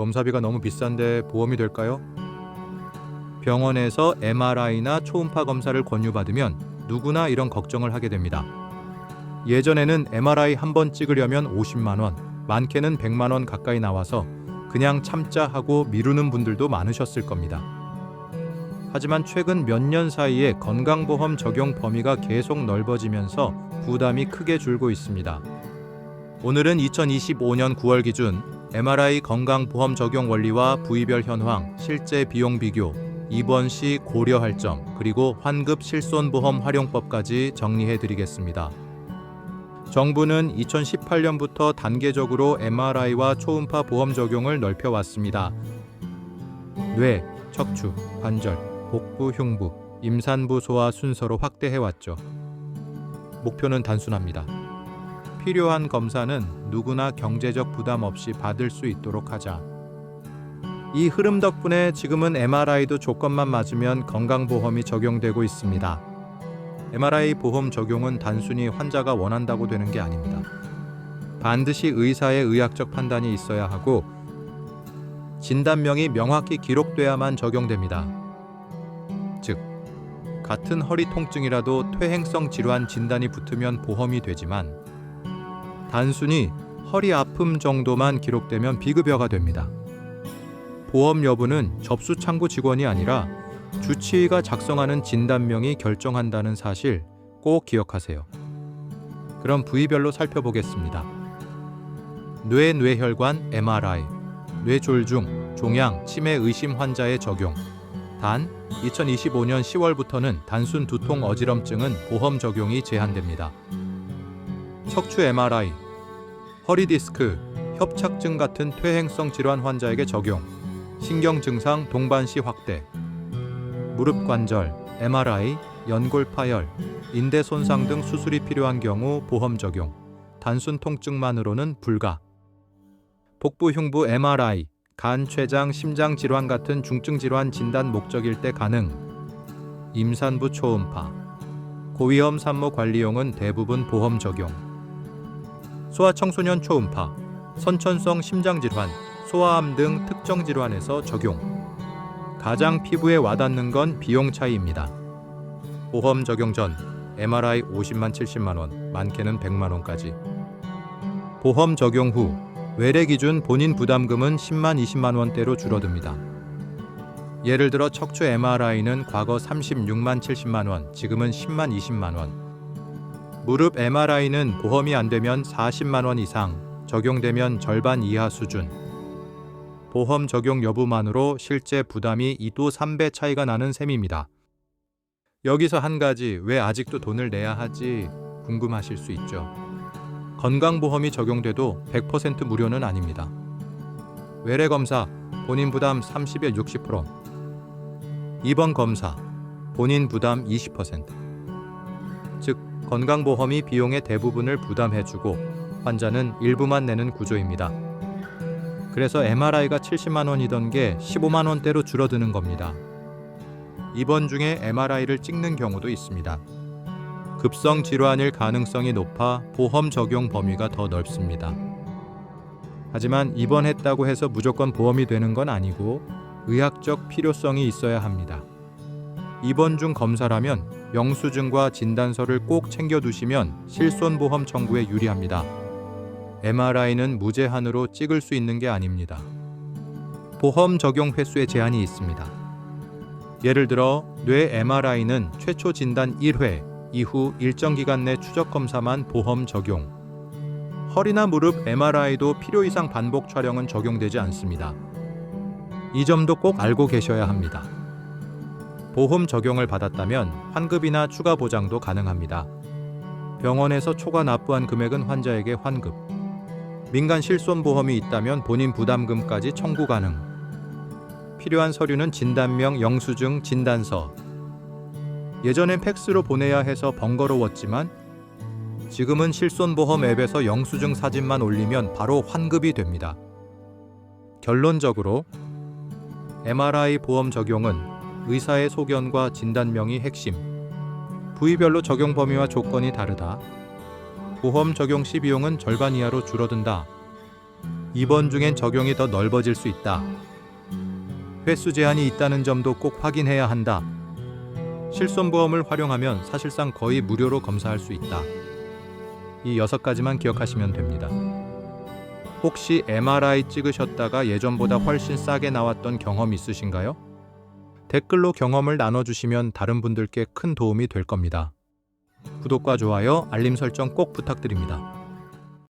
검사비가 너무 비싼데 보험이 될까요? 병원에서 MRI나 초음파 검사를 권유받으면 누구나 이런 걱정을 하게 됩니다. 예전에는 MRI 한 번 찍으려면 50만 원, 많게는 100만 원 가까이 나와서 그냥 참자 하고 미루는 분들도 많으셨을 겁니다. 하지만 최근 몇 년 사이에 건강보험 적용 범위가 계속 넓어지면서 부담이 크게 줄고 있습니다. 오늘은 2025년 9월 기준 MRI 건강보험 적용 원리와 부위별 현황, 실제 비용 비교, 입원 시 고려할 점, 그리고 환급 실손보험 활용법까지 정리해 드리겠습니다. 정부는 2018년부터 단계적으로 MRI와 초음파 보험 적용을 넓혀왔습니다. 뇌, 척추, 관절, 복부, 흉부, 임산부, 소아 순서로 확대해왔죠. 목표는 단순합니다. 필요한 검사는 누구나 경제적 부담 없이 받을 수 있도록 하자. 이 흐름 덕분에 지금은 MRI도 조건만 맞으면 건강보험이 적용되고 있습니다. MRI 보험 적용은 단순히 환자가 원한다고 되는 게 아닙니다. 반드시 의사의 의학적 판단이 있어야 하고 진단명이 명확히 기록돼야만 적용됩니다. 즉, 같은 허리 통증이라도 퇴행성 질환 진단이 붙으면 보험이 되지만 단순히 허리 아픔 정도만 기록되면 비급여가 됩니다. 보험 여부는 접수 창구 직원이 아니라 주치의가 작성하는 진단명이 결정한다는 사실 꼭 기억하세요. 그럼 부위별로 살펴보겠습니다. 뇌-뇌혈관 MRI, 뇌졸중, 종양, 치매 의심 환자의 적용. 단, 2025년 10월부터는 단순 두통 어지럼증은 보험 적용이 제한됩니다. 척추 MRI, 허리 디스크, 협착증 같은 퇴행성 질환 환자에게 적용. 신경 증상 동반시 확대. 무릎 관절, MRI, 연골 파열, 인대 손상 등 수술이 필요한 경우 보험 적용. 단순 통증만으로는 불가. 복부 흉부 MRI, 간, 췌장, 심장 질환 같은 중증 질환 진단 목적일 때 가능. 임산부 초음파, 고위험 산모 관리용은 대부분 보험 적용. 소아청소년 초음파, 선천성 심장 질환, 소아암 등 특정 질환에서 적용. 가장 피부에 와닿는 건 비용 차이입니다. 보험 적용 전 MRI 50만 70만 원, 많게는 100만 원까지. 보험 적용 후 외래 기준 본인 부담금은 10만 20만 원대로 줄어듭니다. 예를 들어 척추 MRI는 과거 36만 70만 원, 지금은 10만 20만 원. 무릎 MRI는 보험이 안 되면 40만 원 이상, 적용되면 절반 이하 수준. 보험 적용 여부만으로 실제 부담이 2도 3배 차이가 나는 셈입니다. 여기서 한 가지, 왜 아직도 돈을 내야 하지 궁금하실 수 있죠. 건강보험이 적용돼도 100% 무료는 아닙니다. 외래검사, 본인 부담 30에 60%. 입원 검사, 본인 부담 20%. 즉, 건강보험이 비용의 대부분을 부담해주고 환자는 일부만 내는 구조입니다. 그래서 MRI가 70만 원이던 게 15만 원대로 줄어드는 겁니다. 입원 중에 MRI를 찍는 경우도 있습니다. 급성 질환일 가능성이 높아 보험 적용 범위가 더 넓습니다. 하지만 입원했다고 해서 무조건 보험이 되는 건 아니고 의학적 필요성이 있어야 합니다. 입원 중 검사라면 영수증과 진단서를 꼭 챙겨두시면 실손보험 청구에 유리합니다. MRI는 무제한으로 찍을 수 있는 게 아닙니다. 보험 적용 횟수에 제한이 있습니다. 예를 들어 뇌 MRI는 최초 진단 1회 이후 일정 기간 내 추적 검사만 보험 적용. 허리나 무릎 MRI도 필요 이상 반복 촬영은 적용되지 않습니다. 이 점도 꼭 알고 계셔야 합니다. 보험 적용을 받았다면 환급이나 추가 보장도 가능합니다. 병원에서 초과 납부한 금액은 환자에게 환급. 민간 실손보험이 있다면 본인 부담금까지 청구 가능. 필요한 서류는 진단명, 영수증, 진단서. 예전엔 팩스로 보내야 해서 번거로웠지만 지금은 실손보험 앱에서 영수증 사진만 올리면 바로 환급이 됩니다. 결론적으로 MRI 보험 적용은 의사의 소견과 진단명이 핵심. 부위별로 적용 범위와 조건이 다르다. 보험 적용 시 비용은 절반 이하로 줄어든다. 입원 중엔 적용이 더 넓어질 수 있다. 횟수 제한이 있다는 점도 꼭 확인해야 한다. 실손보험을 활용하면 사실상 거의 무료로 검사할 수 있다. 이 6가지만 기억하시면 됩니다. 혹시 MRI 찍으셨다가 예전보다 훨씬 싸게 나왔던 경험 있으신가요? 댓글로 경험을 나눠주시면 다른 분들께 큰 도움이 될 겁니다. 구독과 좋아요, 알림 설정 꼭 부탁드립니다.